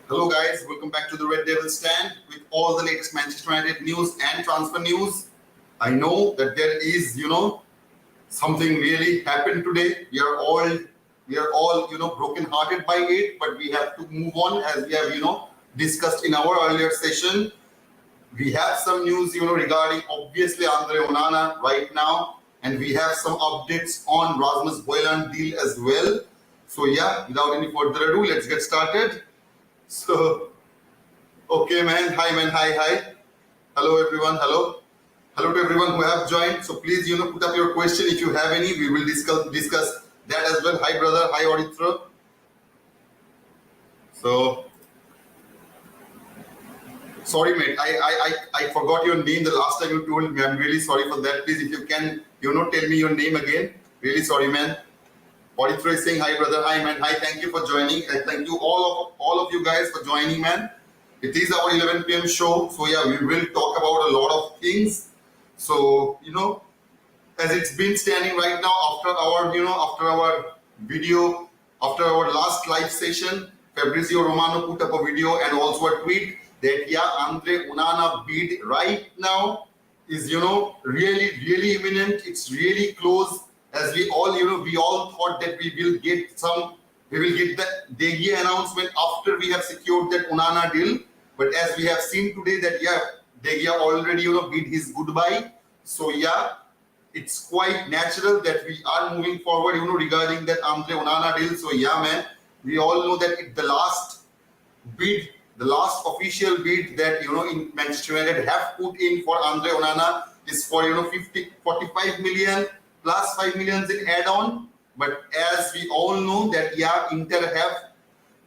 Hello guys, welcome back to the Red Devil Stand with all the latest Manchester United news and transfer news. I know that there is, something really happened today. We are all, broken-hearted by it, but we have to move on as we have, discussed in our earlier session. We have some news, regarding obviously Andre Onana right now, and we have some updates on Rasmus HOJLUND deal as well. So yeah, without any further ado, let's get started. So, okay, man. Hi. Hello, everyone. Hello to everyone who have joined. So please, put up your question if you have any. We will discuss that as well. Hi, brother. Hi, Oritra. So, sorry, mate. I forgot your name the last time you told me. I'm really sorry for that. Please, if you can, tell me your name again. Really sorry, man. Oritra is saying hi, brother. Hi, man. Hi, thank you for joining. Thank you all of you guys for joining, man. It is our 11 p.m. show, so yeah, we will talk about a lot of things. So as it's been standing right now after our video, after our last live session, Fabrizio Romano put up a video and also a tweet that Andre Onana bid right now is really imminent. It's really close. As we all thought that we will get the De Gea announcement after we have secured that Onana deal. But as we have seen today that De Gea already bid his goodbye. So it's quite natural that we are moving forward regarding that Andre Onana deal. So man, we all know that the last official bid that in Manchester United have put in for Andre Onana is for 45 million. Plus 5 million in add-on, but as we all know that Inter have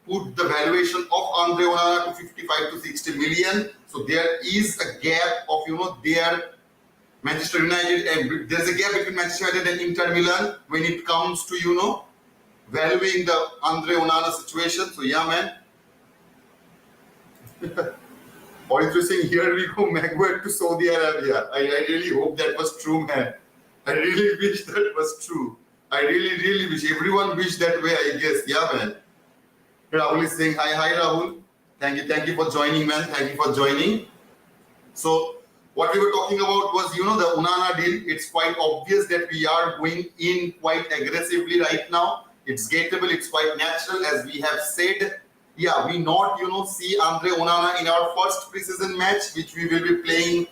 put the valuation of Andre Onana to 55 to 60 million. So there is a gap of their Manchester United, and there's a gap between Manchester United and Inter Milan when it comes to valuing the Andre Onana situation. So man. Or if you're saying here we go, Maguire to Saudi Arabia. I really hope that was true, man. I really wish that was true. I really wish. Everyone wish that way, I guess. Yeah, man. Rahul is saying hi, Rahul. Thank you for joining, man. Thank you for joining. So, what we were talking about was, the Onana deal. It's quite obvious that we are going in quite aggressively right now. It's gettable. It's quite natural, as we have said. Yeah, we not, see Andre Onana in our first preseason match, which we will be playing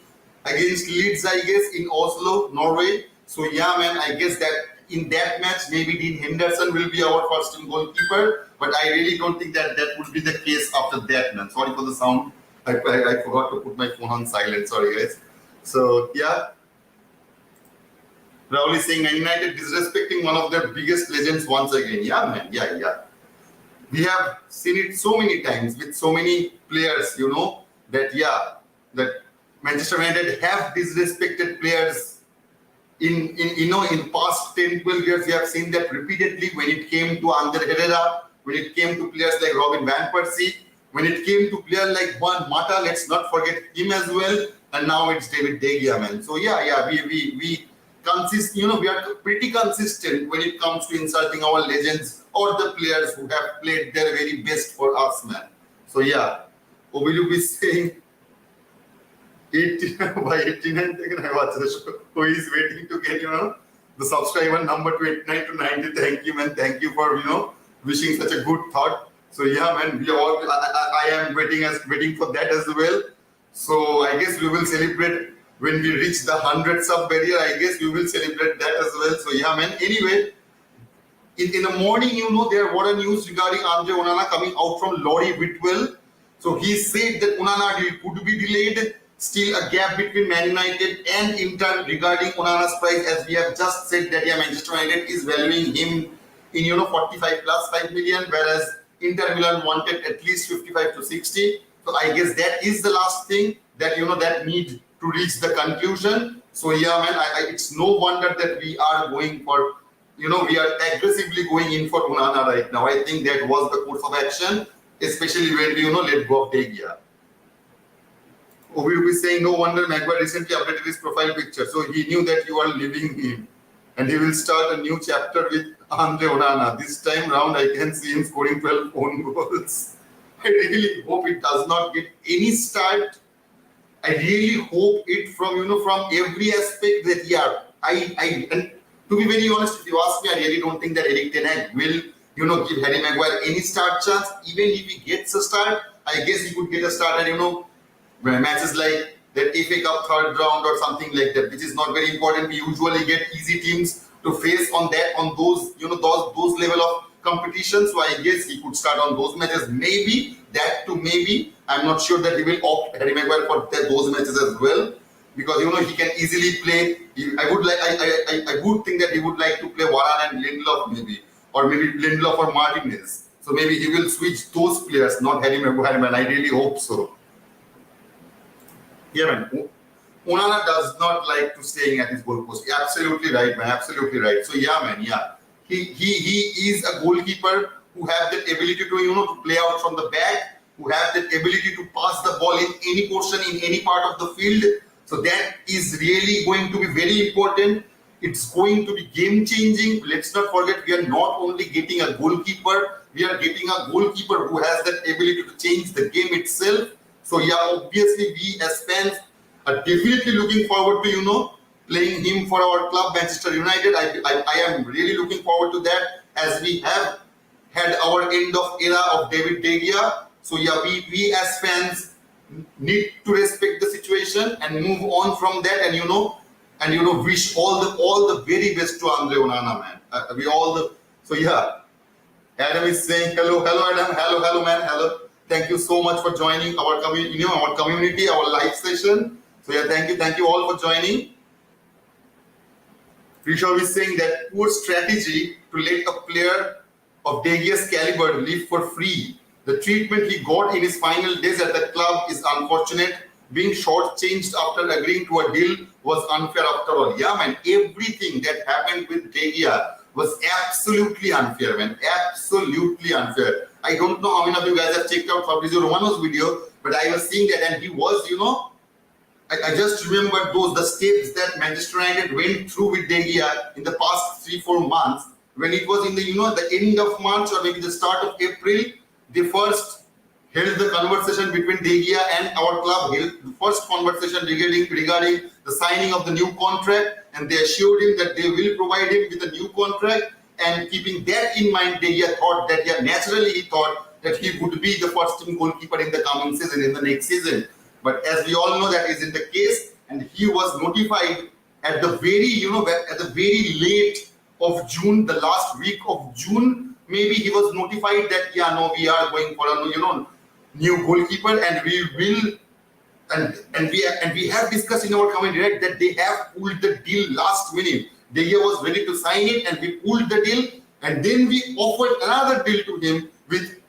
against Leeds, I guess, in Oslo, Norway. So man, I guess that in that match, maybe Dean Henderson will be our first team goalkeeper. But I really don't think that would be the case after that, man. Sorry for the sound. I forgot to put my phone on silent. Sorry, guys. So, Rahul is saying Man United disrespecting one of their biggest legends once again. Yeah, man. Yeah. We have seen it so many times with so many players, that Manchester United have disrespected players. In past 10-12 years, we have seen that repeatedly when it came to Ander Herrera, when it came to players like Robin Van Persie, when it came to players like Juan Mata, let's not forget him as well, and now it's David De Gea, man. So we are pretty consistent when it comes to insulting our legends or the players who have played their very best for us, man. So will you be saying 89 second I watch the show. Who is waiting to get the subscriber number to 89 to 90? Thank you, man. Thank you for wishing such a good thought. So man, I am waiting for that as well. So I guess we will celebrate when we reach the 100 sub barrier. I guess we will celebrate that as well. So man. Anyway, in the morning, there were news regarding Andre Onana coming out from Laurie Whitwell. So he said that Onana deal could be delayed. Still a gap between Man United and Inter regarding Onana's price, as we have just said that Manchester United is valuing him in 45 plus 5 million, whereas Inter Milan wanted at least 55 to 60. So I guess that is the last thing that that need to reach the conclusion. So man, it's no wonder that we are going for we are aggressively going in for Onana right now. I think that was the course of action, especially when we let go of De Gea. We will be saying, no wonder Maguire recently updated his profile picture. So he knew that you are leaving him. And he will start a new chapter with Andre Onana. This time round, I can see him scoring 12 own goals. I really hope it does not get any start. I really hope it from from every aspect that and to be very honest, if you ask me, I really don't think that Eric Ten Hag will give Harry Maguire any start chance. Even if he gets a start, I guess he could get a start at matches like that FA Cup third round or something like that, which is not very important. We usually get easy teams to face on those those level of competition. So I guess he could start on those matches. Maybe I'm not sure that he will opt Harry Maguire for those matches as well, because he can easily play. I would think that he would like to play Varane and Lindelof maybe Lindelof or Martinez. So maybe he will switch those players, not Harry Maguire, man. I really hope so. Yeah, man. ONANA does not like to staying at his goalpost. Absolutely right, man. Absolutely right. So yeah, man. Yeah, he is a goalkeeper who have that ability to to play out from the back, who have that ability to pass the ball in any portion, in any part of the field. So that is really going to be very important. It's going to be game changing. Let's not forget, we are not only getting a goalkeeper, we are getting a goalkeeper who has that ability to change the game itself. So yeah, obviously we as fans are definitely looking forward to playing him for our club, Manchester United. I am really looking forward to that, as we have had our end of era of David De Gea. So yeah, we as fans need to respect the situation and move on from that, and wish all the very best to Andre Onana, man. So yeah, Adam is saying hello Adam, hello man, hello. Thank you so much for joining our community, our live session. So yeah, thank you all for joining. Rishabh is saying that poor strategy to let a player of De Gea's caliber live for free. The treatment he got in his final days at the club is unfortunate. Being shortchanged after agreeing to a deal was unfair after all. Yeah, man, everything that happened with De Gea was absolutely unfair, man. Absolutely unfair. I don't know how many of you guys have checked out Fabrizio Romano's video, but I was seeing that, and he was, I just remember the steps that Manchester United went through with De Gea in the past 3-4 months, when it was in the the end of March or maybe the start of April. They first held the conversation between De Gea and our club, held the first conversation regarding the signing of the new contract, and they assured him that they will provide him with a new contract. And keeping that in mind, De Gea thought that, naturally he thought that he would be the first team goalkeeper in the coming season, in the next season. But as we all know, that isn't the case, and he was notified at the very late of June, the last week of June. Maybe he was notified that we are going for a new goalkeeper, and we will, and we have discussed in our community, right, that they have pulled the deal last minute. De Gea was ready to sign it, and we pulled the deal, and then we offered another deal to him with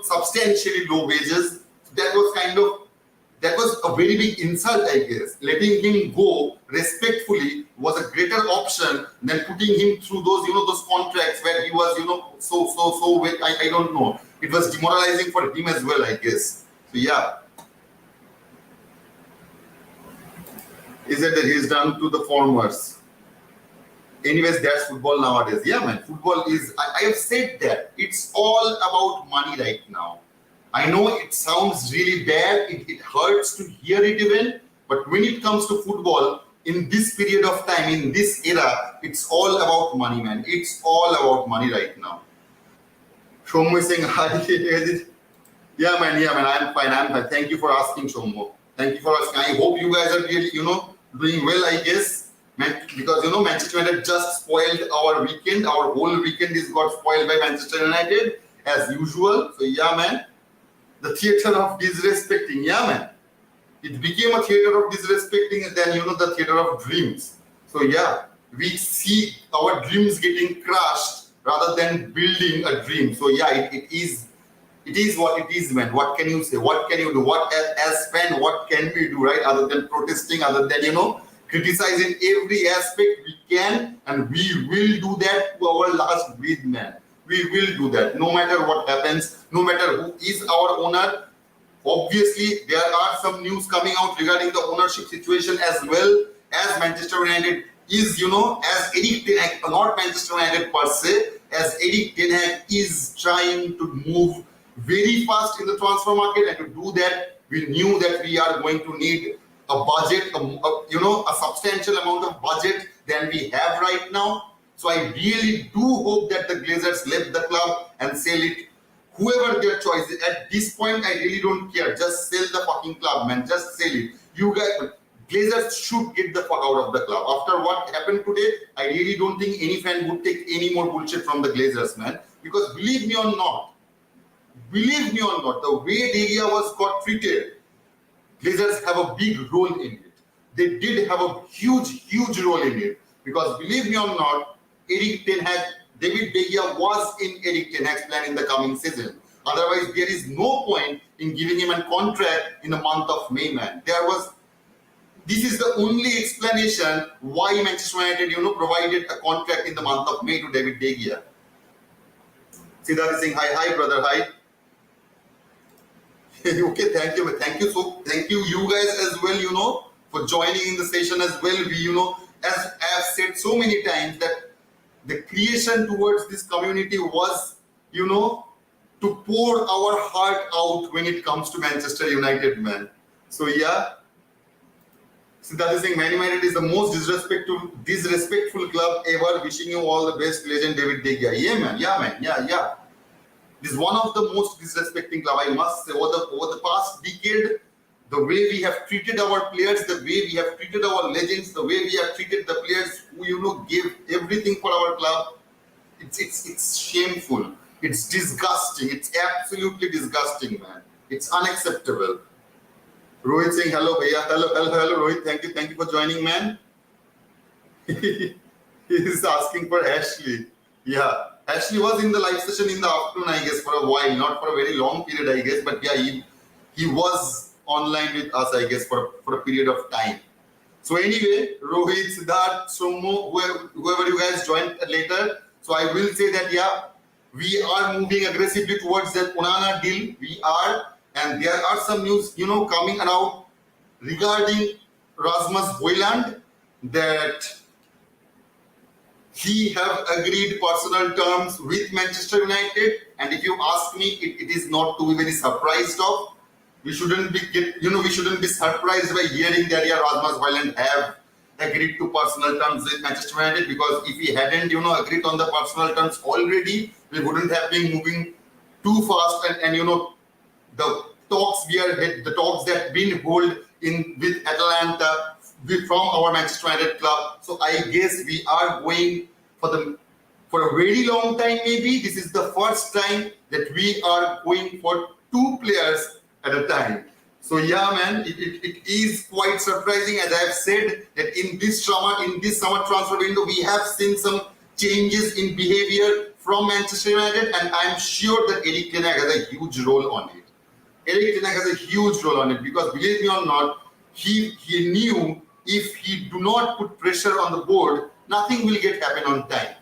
substantially low wages. That was a very big insult, I guess. Letting him go respectfully was a greater option than putting him through those contracts where he was so I don't know. It was demoralizing for him as well, I guess. So yeah. Is it that he's done to the formers? Anyways, that's football nowadays. Yeah, man. Football is, I have said that. It's all about money right now. I know it sounds really bad, it hurts to hear it even, but when it comes to football, in this period of time, in this era, it's all about money, man. It's all about money right now. Shomo is saying, yeah, man, I'm fine. Thank you for asking, Shomo. Thank you for asking. I hope you guys are really, doing well, I guess. Because, Manchester United just spoiled our weekend. Our whole weekend got spoiled by Manchester United, as usual. So, yeah, man. The theater of disrespecting, yeah, man. It became a theater of disrespecting, and then the theater of dreams. So yeah, we see our dreams getting crushed rather than building a dream. So yeah, it is what it is, man. What can you say? What can you do? What as fan, what can we do, right? Other than protesting, other than criticizing every aspect we can, and we will do that to our last breath, man. We will do that no matter what happens, no matter who is our owner. Obviously, there are some news coming out regarding the ownership situation as well, as Manchester United is, as Eric Ten Hag, not Manchester United per se, as Eric Ten Hag is trying to move very fast in the transfer market, and to do that, we knew that we are going to need a budget, a substantial amount of budget than we have right now. So I really do hope that the Glazers left the club and sell it, whoever their choice is. At this point, I really don't care. Just sell the fucking club, man. Just sell it. You guys, Glazers should get the fuck out of the club. After what happened today, I really don't think any fan would take any more bullshit from the Glazers, man. Because believe me or not, the way De Gea was got treated, Glazers have a big role in it. They did have a huge role in it. Because believe me or not, David De Gea was in Eric Ten Hag's plan in the coming season. Otherwise, there is no point in giving him a contract in the month of May, man. This is the only explanation why Manchester United, provided a contract in the month of May to David De Gea. Siddharth is saying, hi, brother, hi. Okay, thank you. Thank you guys as well, for joining in the session as well. We, as I have said so many times, that the creation towards this community was, to pour our heart out when it comes to Manchester United, man. So yeah. Siddharth is saying, Man United is the most disrespectful club ever. Wishing you all the best, legend David De Gea. Yeah, man. Yeah. This is one of the most disrespecting club, I must say. Over the past decade, the way we have treated our players, the way we have treated our legends, the way we have treated the players who, gave everything for our club, it's shameful. It's disgusting. It's absolutely disgusting, man. It's unacceptable. Rohit saying hello, bhaiya. Hello, Rohit. Thank you for joining, man. He is asking for Ashley. Yeah, Ashley was in the live session in the afternoon, I guess, for a while, not for a very long period, I guess, but yeah, he was online with us, I guess, for a period of time. So anyway, Rohit, Siddharth, Somo, whoever you guys joined later. So I will say that yeah, we are moving aggressively towards that ONANA deal. We are. And there are some news, coming around regarding Rasmus HOJLUND, that he have agreed personal terms with Manchester United. And if you ask me, it is not to be very surprised of. We shouldn't be surprised by hearing that Rasmus HOJLUND have agreed to personal terms with Manchester United, because if he hadn't, agreed on the personal terms already, we wouldn't have been moving too fast and the talks that been held with Atalanta from our Manchester United club. So I guess we are going for a very long time. Maybe this is the first time that we are going for two players at a time. So yeah, man, it is quite surprising. As I have said, that in this summer transfer window, we have seen some changes in behavior from Manchester United, and I'm sure that Eric Ten Hag has a huge role on it. Because believe me or not, he knew if he do not put pressure on the board, nothing will happen on time.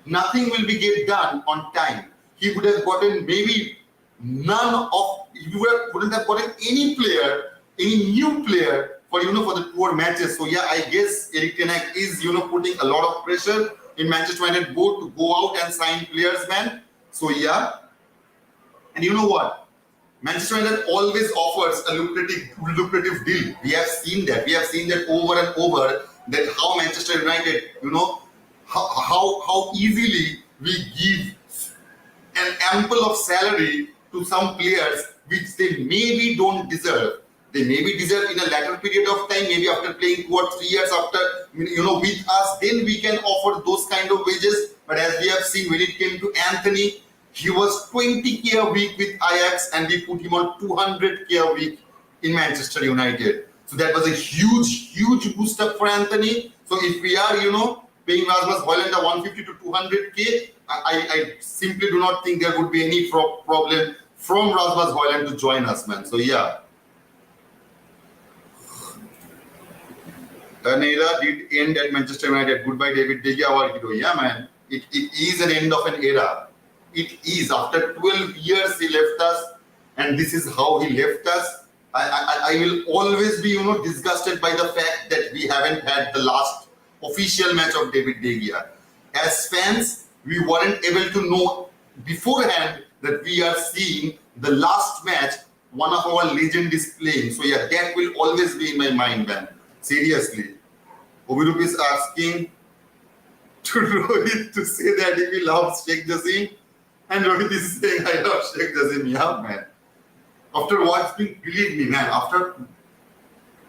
Nothing will be get done on time. He would have gotten maybe wouldn't have gotten any new player for the tour matches. So yeah, I guess Eric Ten Hag is putting a lot of pressure in Manchester United board to go out and sign players, man. So yeah, and you know what? Manchester United always offers a lucrative deal. We have seen that. Over and over, that how Manchester United, how easily we give an ample of salary to some players which they maybe don't deserve. They maybe deserve in a later period of time, maybe after playing 2 or 3 years after, with us, then we can offer those kind of wages. But as we have seen, when it came to Anthony, he was 20k a week with Ajax, and we put him on 200k a week in Manchester United. So that was a huge boost up for Anthony. So if we are, paying Rasmus HOJLUND 150 to 200k, I simply do not think there would be any problem from Rasmus HOJLUND to join us, man. So yeah. An era did end at Manchester United. Goodbye, David De Gea, our hero. Yeah, man. It is an end of an era. It is. After 12 years, he left us, and this is how he left us. I will always be, disgusted by the fact that we haven't had the last official match of David De Gea. As fans, we weren't able to know beforehand that we are seeing the last match, one of our legend is playing. So yeah, that will always be in my mind, man. Seriously. Obirup is asking to Rohit to say that if he loves Sheikh Jassim, and Rohit is saying I love Sheikh Jassim. Yeah, man. After what's been, believe me, man, after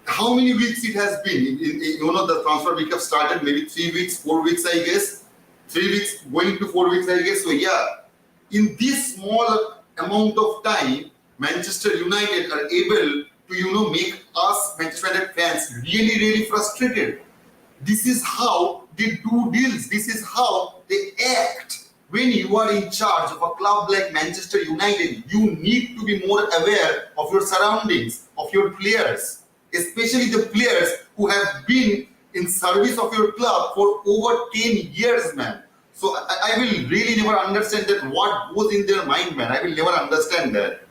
how many weeks it has been? The transfer week have started, maybe 3 weeks, 4 weeks, I guess. 3 weeks, going to 4 weeks, I guess. So yeah, in this small amount of time, Manchester United are able to, make us Manchester United fans really, really frustrated. This is how they do deals. This is how they act. When you are in charge of a club like Manchester United, you need to be more aware of your surroundings, of your players, especially the players who have been in service of your club for over 10 years, man. So I will really never understand that what goes in their mind, man. I will never understand that.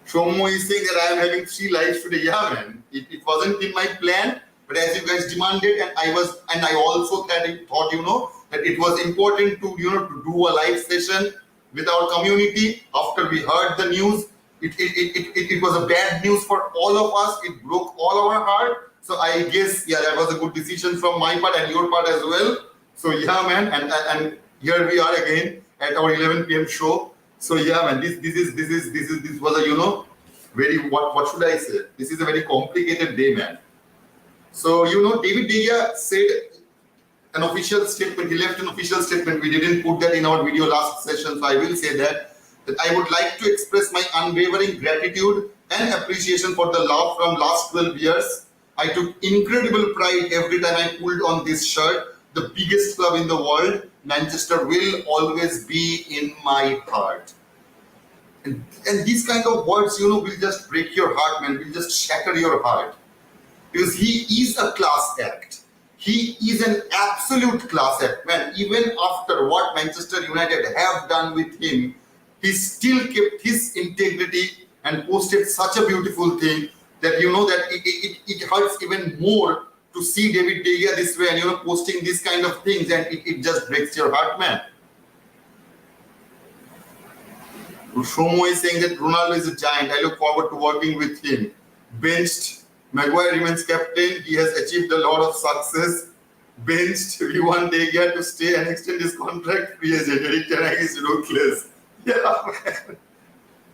Shomo is saying that I am having 3 lives today. Yeah, man. It wasn't in my plan, but as you guys demanded, and I also thought, that it was important to, to do a live session with our community after we heard the news. It was a bad news for all of us. It broke all our heart. So I guess, yeah, that was a good decision from my part and your part as well. So yeah, man, and here we are again at our 11 p.m. show. So yeah, man, this was a very what should I say? This is a very complicated day, man. So David De Gea said an official statement. He left an official statement. We didn't put that in our video last session, so I will say that I would like to express my unwavering gratitude and appreciation for the love from last 12 years. I took incredible pride every time I pulled on this shirt. The biggest club in the world, Manchester, will always be in my heart. And these kind of words, will just break your heart, man. Will just shatter your heart. Because he is a class act. He is an absolute class act, man. Even after what Manchester United have done with him, he still kept his integrity and posted such a beautiful thing that that it hurts even more to see David De Gea this way and posting these kind of things, and it just breaks your heart, man. Shomo is saying that Ronaldo is a giant. I look forward to working with him. Benched. Maguire remains captain. He has achieved a lot of success. Benched. We want De Gea to stay and extend his contract. Free agent. Eric Ten Hag is ruthless. Yeah,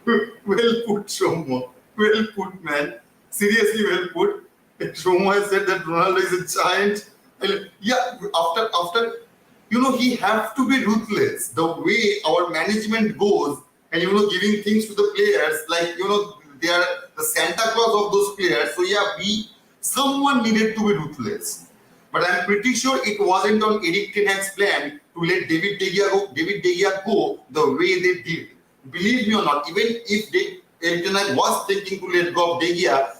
man. Well put, Shomo. Well put, man. Seriously, well put. Shomo has said that Ronaldo is a giant. Yeah, after he have to be ruthless. The way our management goes and giving things to the players, like they are the Santa Claus of those players. So yeah, someone needed to be ruthless. But I'm pretty sure it wasn't on Eric Ten Hag's plan to let David De Gea go the way they did. Believe me or not, even if Eric Ten Hag was thinking to let go of De Gea,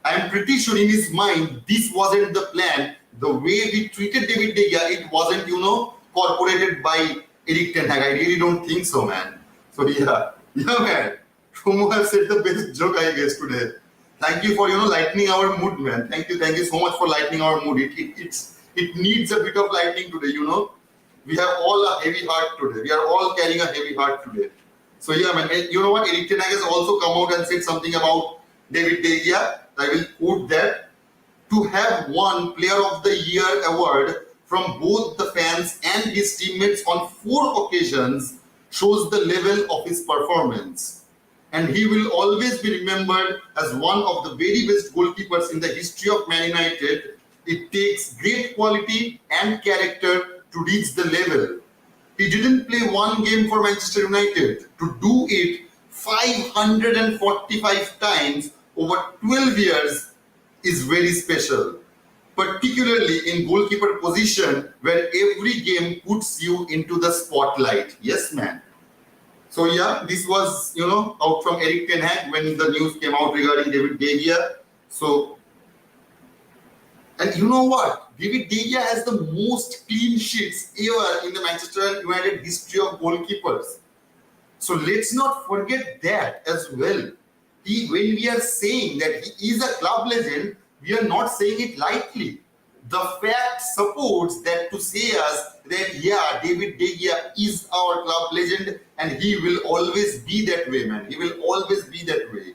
I'm pretty sure in his mind this wasn't the plan. The way we treated David De Gea, it wasn't incorporated by Eric Ten Hag. I really don't think so, man. So yeah, man. Shomo has said the best joke, I guess, today. Thank you for lightening our mood, man. Thank you so much for lightening our mood. It needs a bit of lightening today. We have all a heavy heart today. We are all carrying a heavy heart today. So yeah, man. You know what? Eric Ten Hag has also come out and said something about David De Gea. I will quote that. To have won Player of the Year award from both the fans and his teammates on 4 occasions shows the level of his performance. And he will always be remembered as one of the very best goalkeepers in the history of Man United. It takes great quality and character to reach the level. He didn't play one game for Manchester United. To do it 545 times over 12 years is very special, particularly in goalkeeper position where every game puts you into the spotlight. Yes, man. So yeah, this was, out from Eric Ten Hag when the news came out regarding David De Gea. So, and you know what? David De Gea has the most clean sheets ever in the Manchester United history of goalkeepers. So let's not forget that as well. When we are saying that he is a club legend, we are not saying it lightly. The fact supports that to say us that yeah, David De Gea is our club legend and he will always be that way, man. He will always be that way.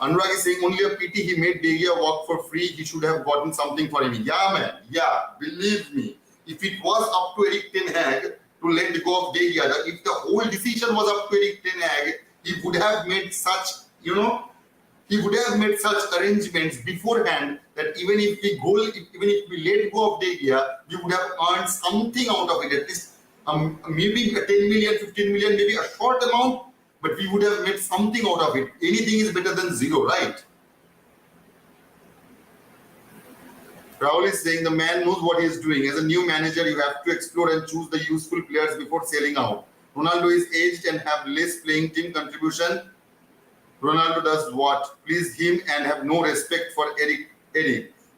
Anurag is saying only a pity he made De Gea work for free. He should have gotten something for him. Yeah, man. Yeah, believe me. If it was up to Erik ten Hag to let go of De Gea, if the whole decision was up to Erik ten Hag, he would have made such, he would have made such arrangements beforehand that even if we let go of De Gea, we would have earned something out of it. At least maybe 10 million, 15 million, maybe a short amount. But we would have made something out of it. Anything is better than zero, right? Rahul is saying the man knows what he is doing. As a new manager, you have to explore and choose the useful players before selling out. Ronaldo is aged and have less playing team contribution. Ronaldo does what? Please him and have no respect for Eric.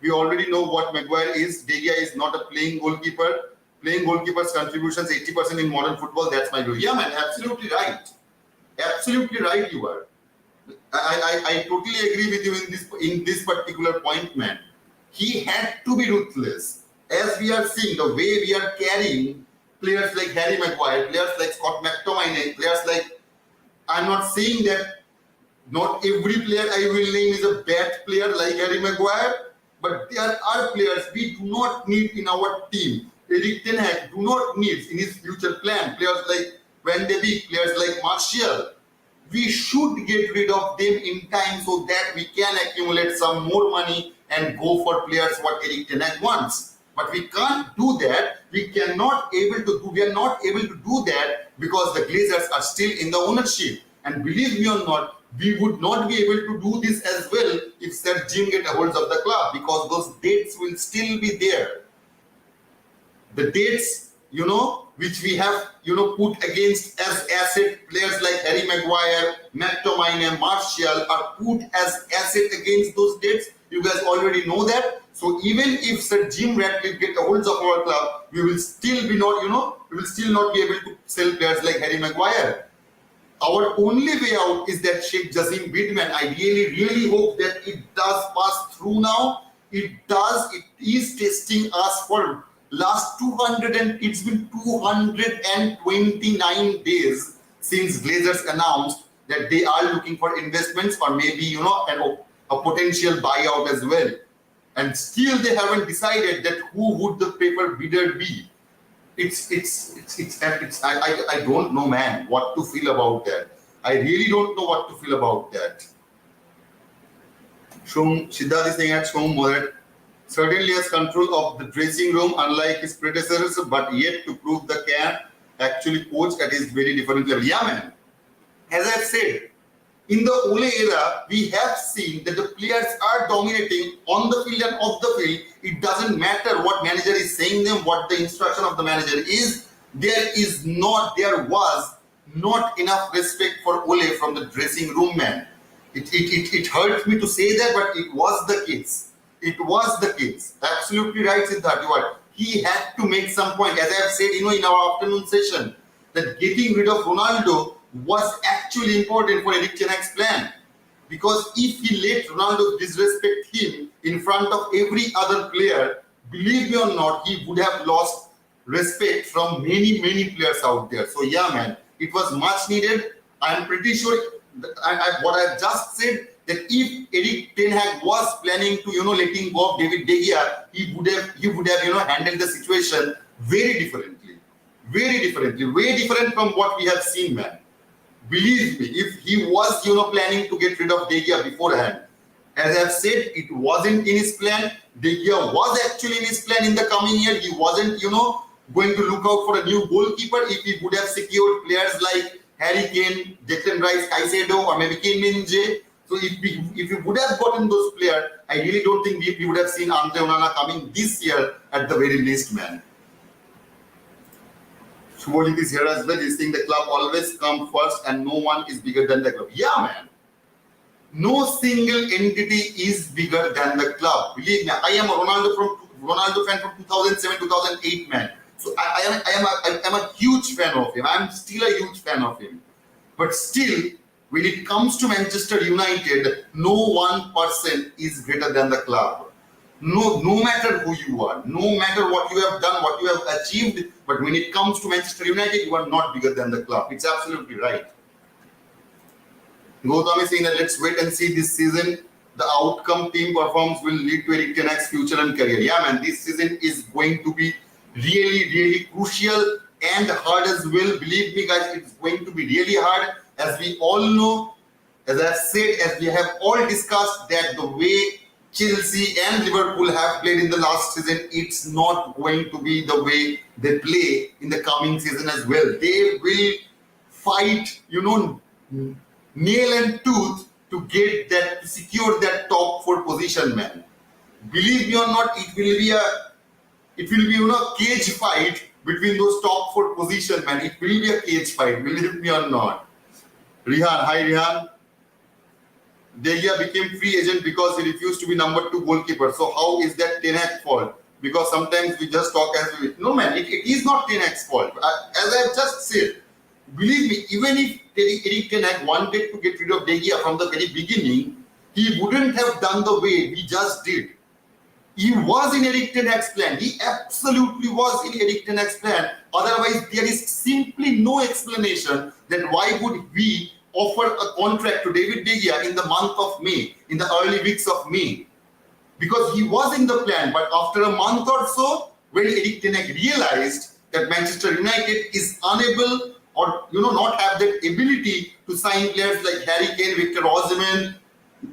We already know what Maguire is. De Gea is not a playing goalkeeper. Playing goalkeeper's contributions 80% in modern football. That's my view. Yeah, man, absolutely right. Absolutely right, you are. I totally agree with you in this particular point, man. He had to be ruthless. As we are seeing, the way we are carrying players like Harry Maguire, players like Scott McTominay, players like, I'm not saying that not every player I will name is a bad player like Harry Maguire, but there are players we do not need in our team. Erik ten Hag do not need in his future plan. Players like Van de Beek, players like Martial, we should get rid of them in time so that we can accumulate some more money and go for players what Erik ten Hag wants. But we can't do that. We are not able to do that because the Glazers are still in the ownership. And believe me or not, we would not be able to do this as well if Sir Jim get a hold of the club because those dates will still be there. The dates, which we have, put against as asset, players like Harry Maguire, McTominay, Martial are put as asset against those dates. You guys already know that. So even if Sir Jim Ratcliffe get a hold of our club, we will still not be able to sell players like Harry Maguire. Our only way out is that Sheikh Jassim Bidman. I really hope that it does pass through now. It does. It is testing us for last 200 and it's been 229 days since Glazers announced that they are looking for investments or maybe a potential buyout as well, and still they haven't decided that who would the paper bidder be. I don't know, man, what to feel about that. I really don't know what to feel about that. Siddharth is saying at Shom Morat certainly has control of the dressing room unlike his predecessors, but yet to prove the can actually coach at his very different level. Yeah, man. As I've said, in the Ole era, we have seen that the players are dominating on the field and off the field. It doesn't matter what manager is saying them, what the instruction of the manager is. There was not enough respect for Ole from the dressing room, man. It hurts me to say that, but it was the case. It was the case. Absolutely right, Siddharth. He had to make some point. As I have said, in our afternoon session, that getting rid of Ronaldo was actually important for Erik ten Hag's plan. Because if he let Ronaldo disrespect him in front of every other player, believe me or not, he would have lost respect from many players out there. So yeah, man, it was much needed. I'm pretty sure what I've just said, that if Erik ten Hag was planning to, letting go of David De Gea, he would have, handled the situation very differently, way different from what we have seen, man. Believe me, if he was, planning to get rid of De Gea beforehand, as I've said, it wasn't in his plan. De Gea was actually in his plan in the coming year. He wasn't, going to look out for a new goalkeeper if he would have secured players like Harry Kane, Declan Rice, Caicedo, or maybe Kim Min-jae. So if we would have gotten those players, I really don't think we would have seen Andre Onana coming this year at the very least, man. Shubhojit is here as well. He's saying the club always come first and no one is bigger than the club. Yeah, man. No single entity is bigger than the club. Believe me, I am a Ronaldo fan from 2007, 2008, man. So I am a huge fan of him. I'm still a huge fan of him. But still, when it comes to Manchester United, no one person is greater than the club. No matter who you are, no matter what you have done, what you have achieved, but when it comes to Manchester United, you are not bigger than the club. It's absolutely right. Gautam is saying that let's wait and see this season. The outcome team performs will lead to Erik Ten Hag's future and career. Yeah, man, this season is going to be really crucial and hard as well. Believe me, guys, it's going to be really hard. As we all know, as I've said, as we have all discussed, that the way Chelsea and Liverpool have played in the last season, it's not going to be the way they play in the coming season as well. They will fight, nail and tooth to get that, to secure that top 4 position, man. Believe me or not, it will be a cage fight between those top 4 position, man. It will be a cage fight, believe me or not. Rihan, hi Rihan. De Gea became free agent because he refused to be number 2 goalkeeper. So how is that Ten Hag's fault? Because sometimes we just talk as we... No, man, it is not Ten Hag's fault. As I have just said, believe me, even if Erik Ten Hag wanted to get rid of De Gea from the very beginning, he wouldn't have done the way he just did. He was in Erik Ten Hag's plan. He absolutely was in Erik Ten Hag's plan. Otherwise, there is simply no explanation that why would we offer a contract to David De Gea in the month of May, in the early weeks of May. Because he was in the plan, but after a month or so, when Erik Ten Hag realized that Manchester United is unable or not have that ability to sign players like Harry Kane, Victor Osimhen,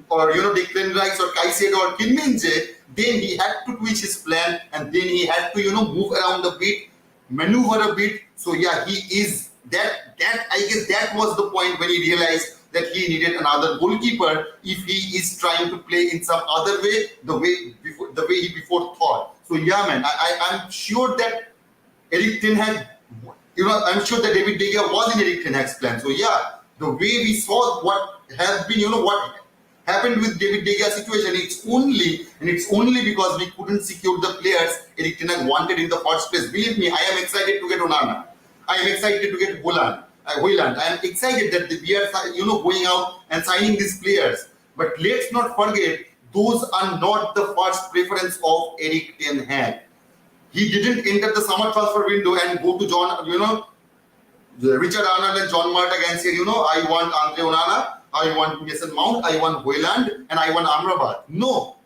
or Declan Rice or Caicedo or Kim Min-jae, then he had to twitch his plan, and then he had to move around a bit, maneuver a bit. So yeah, he is that I guess that was the point when he realized that he needed another goalkeeper if he is trying to play in some other way, the way he before thought. So yeah, man, I'm sure that Erik Ten Hag, I'm sure that David De Gea was in Erik Ten Hag's plan. So yeah, the way we saw what has been, what happened with David De Gea's situation, it's only because we couldn't secure the players Erik Ten Hag wanted in the first place. Believe me, I am excited to get ONANA. I am excited to get HOJLUND. I am excited that we are, going out and signing these players. But let's not forget, those are not the first preference of Erik Ten Hag. He didn't enter the summer transfer window and go to Richard Arnold and John Martin and say, I want Andre ONANA, I want Mason Mount, I want HOJLUND, and I want Amrabat. No.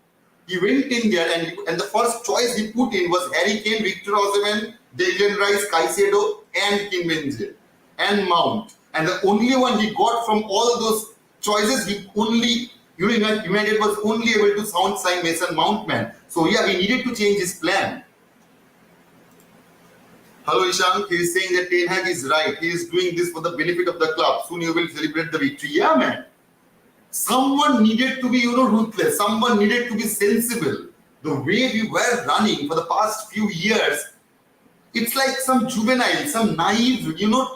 He went in there and the first choice he put in was Harry Kane, Victor Osimhen, Declan Rice, Caicedo, and Kim Min-jae, and Mount. And the only one he got from all those choices, United was only able to sign Mason Mount, man. So yeah, he needed to change his plan. Hello Ishank, he is saying that Ten Hag is right. He is doing this for the benefit of the club. Soon you will celebrate the victory. Yeah, man. Someone needed to be, ruthless. Someone needed to be sensible. The way we were running for the past few years, it's like some juvenile, some naive,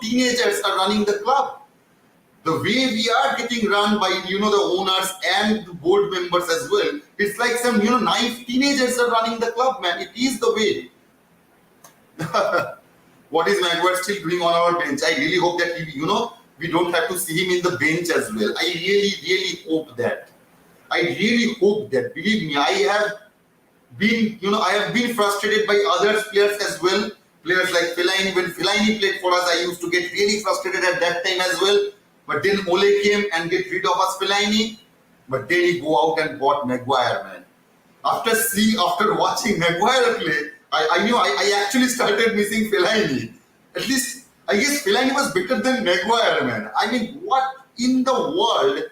teenagers are running the club. The way we are getting run by, the owners and the board members as well, it's like some, naive teenagers are running the club, man. It is the way. What is Maguire still doing on our bench? I really hope that we don't have to see him in the bench as well. I really hope that. Believe me, I have been frustrated by other players as well. Players like Fellaini. When Fellaini played for us, I used to get really frustrated at that time as well. But then Ole came and get rid of us, Fellaini. But then he go out and bought Maguire, man. After watching Maguire play, I knew I actually started missing Fellaini. At least, I guess Fellaini was better than Maguire, man. I mean, what in the world?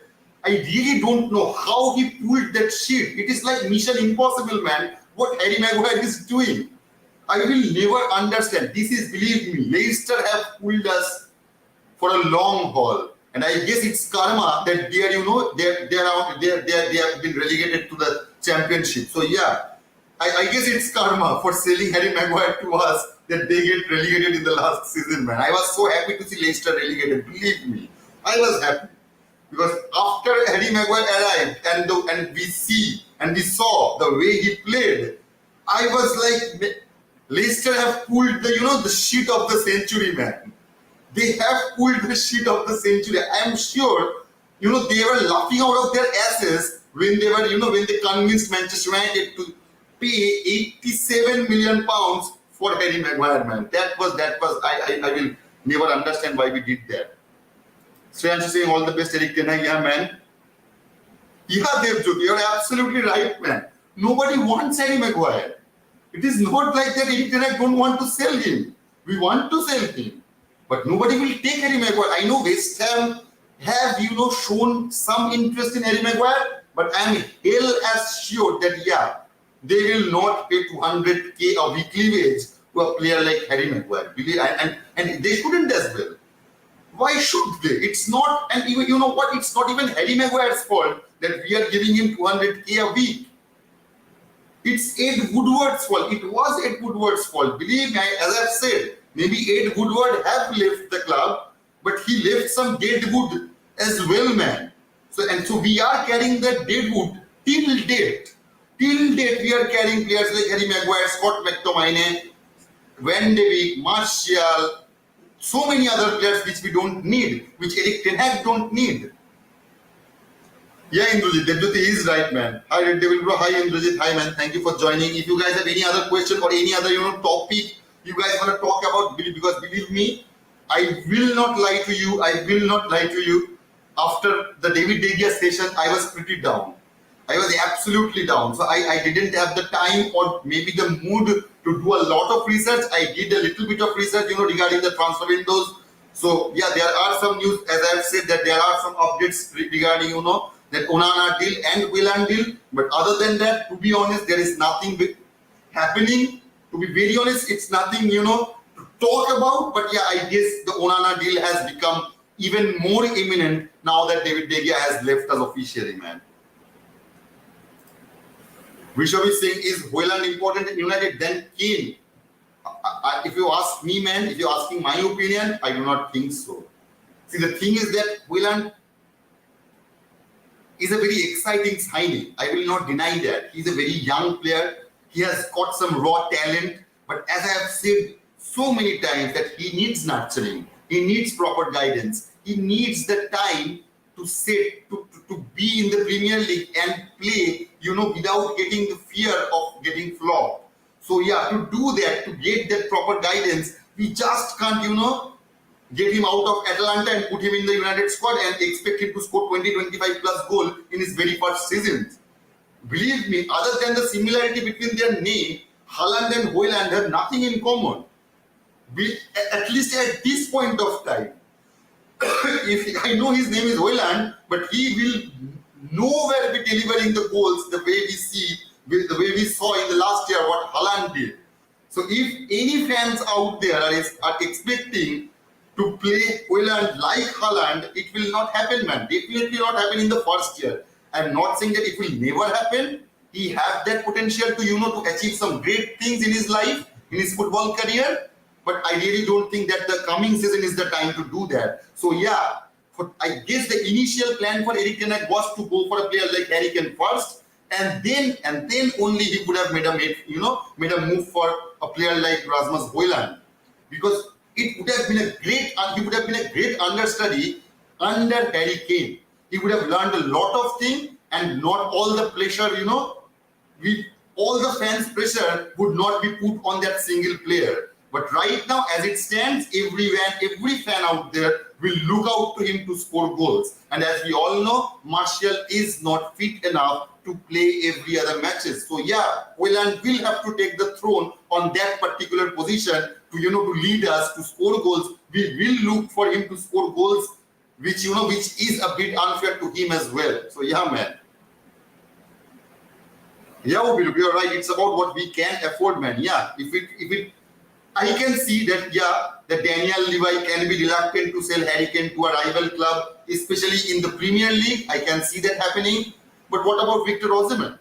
I really don't know how he pulled that shit. It is like Mission Impossible, man. What Harry Maguire is doing. I will never understand. This is, believe me, Leicester have pulled us for a long haul. And I guess it's karma that they have been relegated to the championship. So yeah, I guess it's karma for selling Harry Maguire to us that they get relegated in the last season, man. I was so happy to see Leicester relegated. Believe me, I was happy. Because after Harry Maguire arrived and we saw the way he played, I was like, Leicester have pulled the shit of the century, man. They have pulled the shit of the century. I am sure, they were laughing out of their asses when they were, when they convinced Manchester United pay 87 million pounds for Harry Maguire, man. That was I will never understand why we did that. Shreyans is saying all the best, Eric Ten Hag. Yeah, man. Yeah, Devjot, you're absolutely right, man. Nobody wants Harry Maguire. It is not like that Eric Ten Hag don't want to sell him. We want to sell him. But nobody will take Harry Maguire. I know West Ham have, shown some interest in Harry Maguire, but I am hell as sure that, yeah, they will not pay 200k a weekly wage to a player like Harry Maguire. And they shouldn't as well. Why should they? It's not, and even, you know what, it's not even Harry Maguire's fault that we are giving him 200k a week. It's Ed Woodward's fault. It was Ed Woodward's fault. Believe me, as I've said, maybe Ed Woodward have left the club, but he left some dead wood as well, man. So we are carrying that dead wood till date. Till date, we are carrying players like Harry Maguire, Scott McTominay, Van de Beek, Martial, so many other players which we don't need, which Eric Ten Hag don't need. Yeah, Indrajit, Devjyoti is right, man. Hi, Red Devil Bro. Hi, Indrajit. Hi, man. Thank you for joining. If you guys have any other question or any other, topic you guys want to talk about, because believe me, I will not lie to you. I will not lie to you. After the David De Gea session, I was pretty down. I was absolutely down. So I didn't have the time or maybe the mood to do a lot of research. I did a little bit of research, regarding the transfer windows. So yeah, there are some news, as I've said, that there are some updates regarding, that ONANA deal and HOJLUND deal. But other than that, to be honest, there is nothing happening. To be very honest, it's nothing, to talk about. But yeah, I guess the ONANA deal has become even more imminent now that David De Gea has left us officially, man. Rishabh is saying, is HOJLUND important in United? Then Kane. If you ask me, man, if you're asking my opinion, I do not think so. See, the thing is that HOJLUND is a very exciting signing. I will not deny that. He's a very young player. He has got some raw talent. But as I have said so many times, that he needs nurturing. He needs proper guidance. He needs the time to sit, to be in the Premier League and play, without getting the fear of getting flopped. So yeah, to do that, to get that proper guidance, we just can't, get him out of Atlanta and put him in the United squad and expect him to score 20-25 plus goal in his very first season. Believe me, other than the similarity between their name, HOJLUND and HOJLUND have nothing in common. At least at this point of time. If I know his name is HOJLUND, but he will nowhere be delivering the goals the way we saw in the last year what HOJLUND did. So if any fans out there are expecting to play HOJLUND like HOJLUND, it will not happen, man. Definitely not happen in the first year. I'm not saying that it will never happen. He has that potential to, to achieve some great things in his life, in his football career. But I really don't think that the coming season is the time to do that. So yeah, I guess the initial plan for Eric Ten Hag was to go for a player like Harry Kane first, and then only he could have made a move for a player like Rasmus HOJLUND, because it would have been a great understudy under Harry Kane. He would have learned a lot of things, and not all the pressure, all the fans' pressure would not be put on that single player. But right now, as it stands, every fan out there will look out to him to score goals. And as we all know, Martial is not fit enough to play every other matches. So yeah, HOJLUND will have to take the throne on that particular position to lead us to score goals. We will look for him to score goals, which is a bit unfair to him as well. So yeah, man. Yeah, you're right. It's about what we can afford, man. Yeah, I can see that, that Daniel Levy can be reluctant to sell Harry Kane to a rival club, especially in the Premier League. I can see that happening. But what about Victor Osimhen?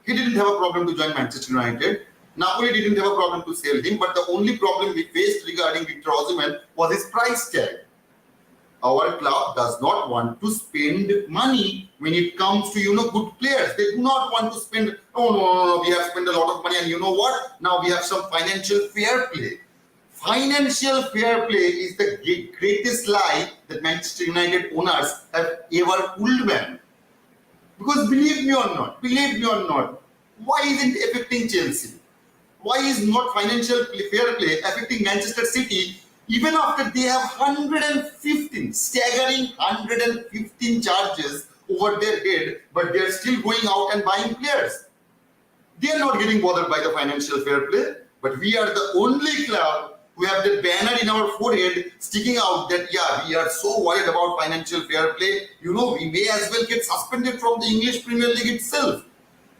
He didn't have a problem to join Manchester United. Napoli didn't have a problem to sell him. But the only problem we faced regarding Victor Osimhen was his price tag. Our club does not want to spend money when it comes to, good players. They do not want to spend, no, we have spent a lot of money, and you know what? Now we have some financial fair play. Financial fair play is the greatest lie that Manchester United owners have ever pulled, man. Because believe me or not, Why isn't it affecting Chelsea? Why is not financial fair play affecting Manchester City even after they have 115, staggering 115 charges over their head, but they are still going out and buying players? They are not getting bothered by the financial fair play, but we are the only club who have the banner in our forehead sticking out that, yeah, we are so worried about financial fair play. You know, we may as well get suspended from the English Premier League itself.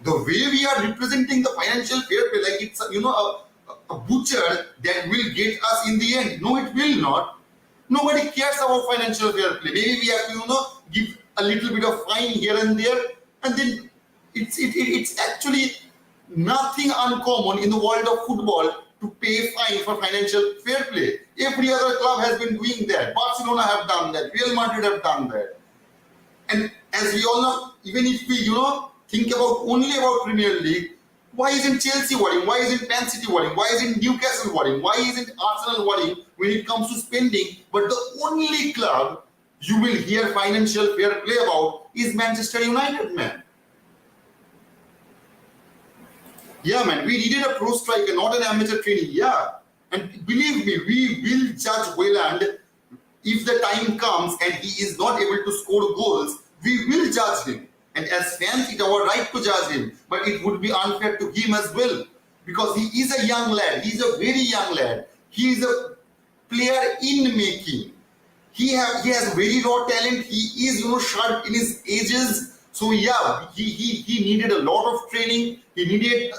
The way we are representing the financial fair play, like it's, you know, a butcher that will get us in the end. No, it will not. Nobody cares about financial fair play. Maybe we have to, you know, give a little bit of fine here and there, and then it's actually nothing uncommon in the world of football to pay fine for financial fair play. Every other club has been doing that. Barcelona have done that. Real Madrid have done that. And as we all know, even if we, you know, think about only about Premier League, why isn't Chelsea worrying? Why isn't Man City worrying? Why isn't Newcastle worrying? Why isn't Arsenal worrying when it comes to spending? But the only club you will hear financial fair play about is Manchester United, man. Yeah, man, we needed a pro striker, not an amateur trainee. Yeah. And believe me, we will judge HOJLUND if the time comes and he is not able to score goals. We will judge him. And as fans, it's our right to judge him. But it would be unfair to him as well. Because he is a young lad. He's a very young lad. He is a player in making. He has very raw talent. He is, you know, sharp in his edges. So yeah, he needed a lot of training. He needed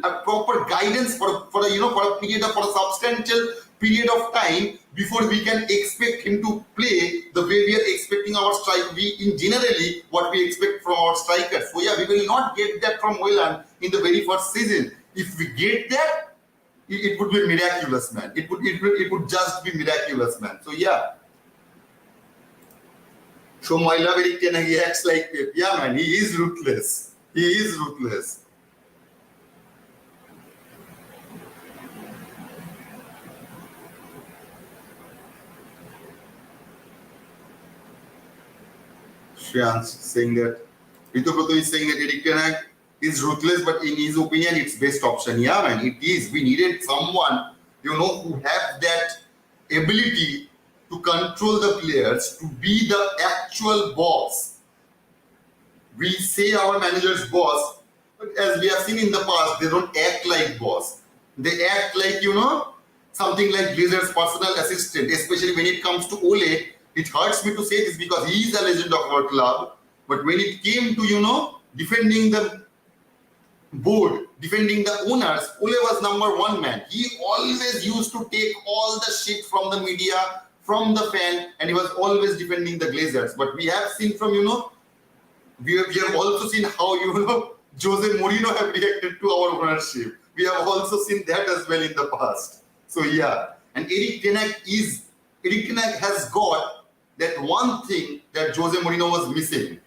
a proper guidance for a substantial period of time before we can expect him to play the way we are expecting our strike. We in generally what we expect from our strikers. So yeah, we will not get that from HOJLUND in the very first season. If we get that, it would be miraculous, man. It would just be miraculous, man. So yeah. So I love Eric Ten Hag. He acts like Pep. Yeah, man. He is ruthless. He is ruthless. Shreyans saying that Ritu Prato is saying that Eric Ten Hag is ruthless, but in his opinion, it's best option. Yeah, man, it is. We needed someone, you know, who have that ability to control the players, to be the actual boss. We say our manager's boss, but as we have seen in the past, they don't act like boss. They act like, you know, something like Glazer's personal assistant, especially when it comes to Ole. It hurts me to say this because he is a legend of our club. But when it came to, you know, defending the board, defending the owners, Ole was number one man. He always used to take all the shit from the media, from the fan, and he was always defending the Glazers. But we have seen from, you know, we have also seen how, you know, Jose Mourinho have reacted to our ownership. We have also seen that as well in the past. So yeah, and Eric Ten Hag has got that one thing that Jose Mourinho was missing.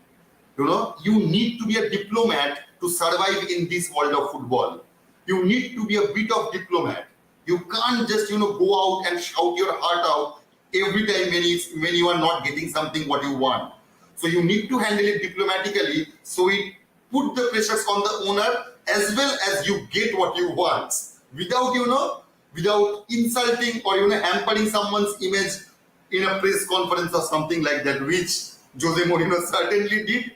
You know, you need to be a diplomat to survive in this world of football. You need to be a bit of diplomat. You can't just, you know, go out and shout your heart out every time when you are not getting something what you want. So you need to handle it diplomatically. So it put the pressures on the owner as well as you get what you want without, you know, without insulting or, you know, hampering someone's image in a press conference or something like that, which Jose Mourinho certainly did,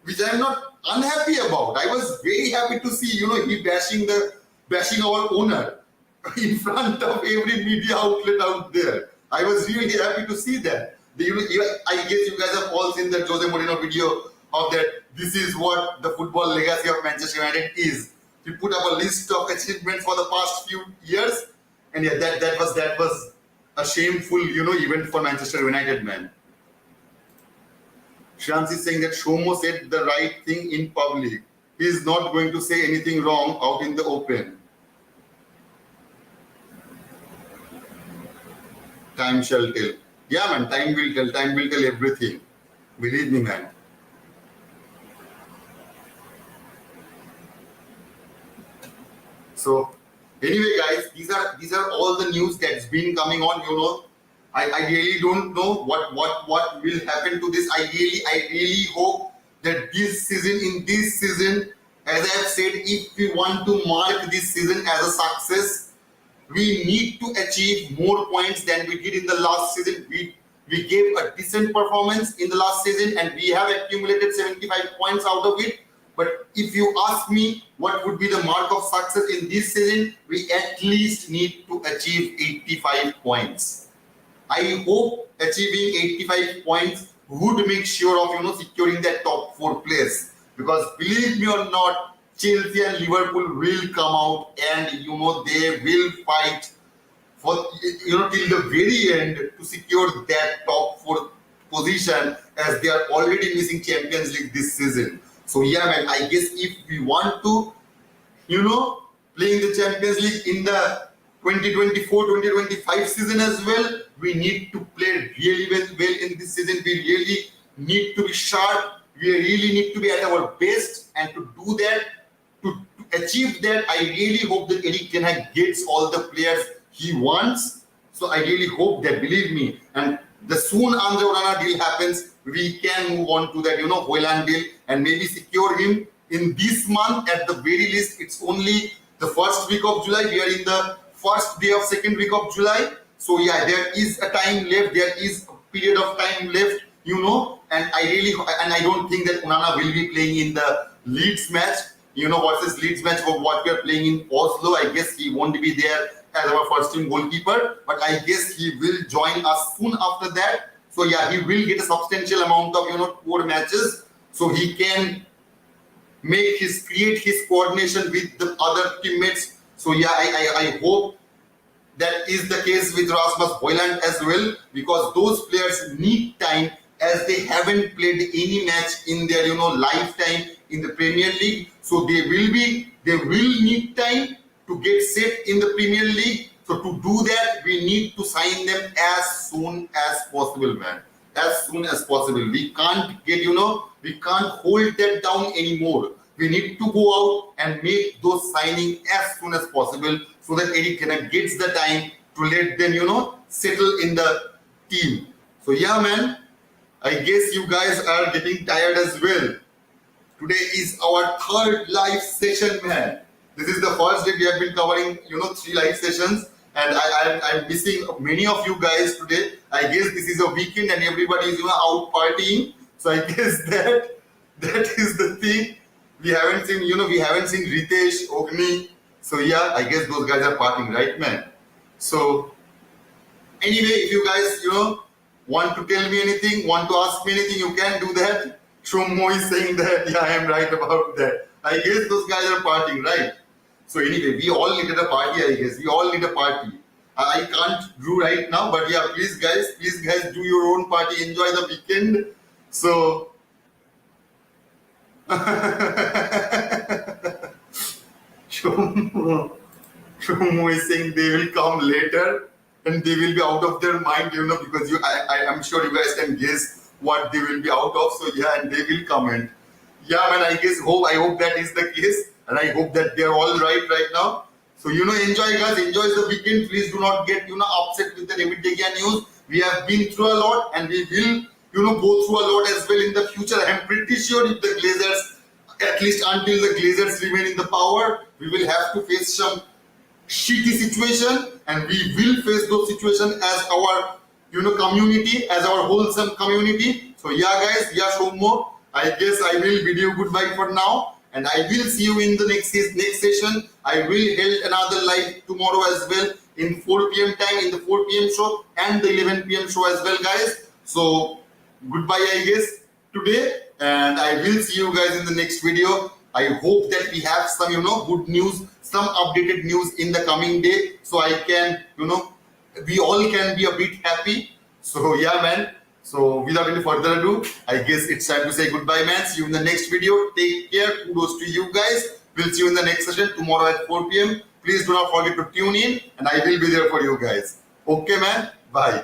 which I am not unhappy about. I was very happy to see, you know, he bashing our owner in front of every media outlet out there. I was really happy to see that. I guess you guys have all seen that Jose Mourinho video of that. This is what the football legacy of Manchester United is. He put up a list of achievements for the past few years, and yeah, that was a shameful, you know, event for Manchester United, man. Shansi is saying that Shomo said the right thing in public. He is not going to say anything wrong out in the open. Time shall tell. Yeah, man, time will tell. Time will tell everything. Believe me, man. So, anyway, guys, these are all the news that's been coming on. You know, I really don't know what will happen to this. I really hope that in this season as I have said, if we want to mark this season as a success, we need to achieve more points than we did in the last season. We gave a decent performance in the last season and we have accumulated 75 points out of it. But if you ask me what would be the mark of success in this season, we at least need to achieve 85 points. I hope achieving 85 points would make sure of securing that top 4 place. Because believe me or not, Chelsea and Liverpool will come out and they will fight for till the very end to secure that top 4 position, as they are already missing Champions League this season. So yeah, man, I guess if we want to play in the Champions League in the 2024-2025 season as well, we need to play really well in this season. We really need to be sharp. We really need to be at our best, and to do that, to achieve that, I really hope that Erik ten Hag gets all the players he wants. So I really hope that, believe me, and the soon Andre Onana deal happens, we can move on to that HOJLUND deal and maybe secure him in this month at the very least. It's only the first week of July. We are in the first day of second week of July. So yeah, there is a time left. There is a period of time left, and I don't think that Onana will be playing in the Leeds match, versus Leeds match of what we are playing in Oslo. I guess he won't be there as our first team goalkeeper, but I guess he will join us soon after that. So yeah, he will get a substantial amount of 4 matches, so he can create his coordination with the other teammates. So yeah, I hope that is the case with Rasmus HOJLUND as well, because those players need time, as they haven't played any match in their lifetime in the Premier League. So they will need time to get set in the Premier League. So to do that, we need to sign them as soon as possible, man. As soon as possible. We can't we can't hold that down anymore. We need to go out and make those signings as soon as possible, so that Erik ten Hag gets the time to let them, settle in the team. So yeah, man, I guess you guys are getting tired as well. Today is our 3rd live session, man. This is the first day we have been covering, 3 live sessions, and I'm missing many of you guys today. I guess this is a weekend and everybody is out partying. So I guess that is the thing. We haven't seen Ritesh, Ogni. So yeah, I guess those guys are partying, right, man? So anyway, if you guys want to tell me anything, want to ask me anything, you can do that. Shummo is saying that, yeah, I am right about that. I guess those guys are partying, right? So anyway, we all needed a party, I guess. We all need a party. I can't do right now, but yeah, please guys, do your own party. Enjoy the weekend. So Shummo is saying they will come later and they will be out of their mind, because I'm sure you guys can guess what they will be out of. So yeah, and they will comment. Yeah, man, I hope that is the case, and I hope that they're all right now. So enjoy, guys. Enjoy the weekend. Please do not get upset with the David De Gea news. We have been through a lot, and we will go through a lot as well in the future. I am pretty sure if the Glazers, at least until the Glazers remain in the power, we will have to face some shitty situation, and we will face those situations as our community, as our wholesome community. So yeah, guys, yeah, Shummo, I guess I will bid you goodbye for now, and I will see you in the next session. I will hold another live tomorrow as well in 4 p.m. time, in the 4 p.m. show and the 11 p.m. show as well, guys. So goodbye, I guess, today, and I will see you guys in the next video. I hope that we have some good news, some updated news in the coming day, so I can we all can be a bit happy. So yeah, man, so without any further ado, I guess it's time to say goodbye, man. See you in the next video. Take care. Kudos to you guys. We'll see you in the next session tomorrow at 4 p.m. Please do not forget to tune in, and I will be there for you guys. Okay, man. Bye.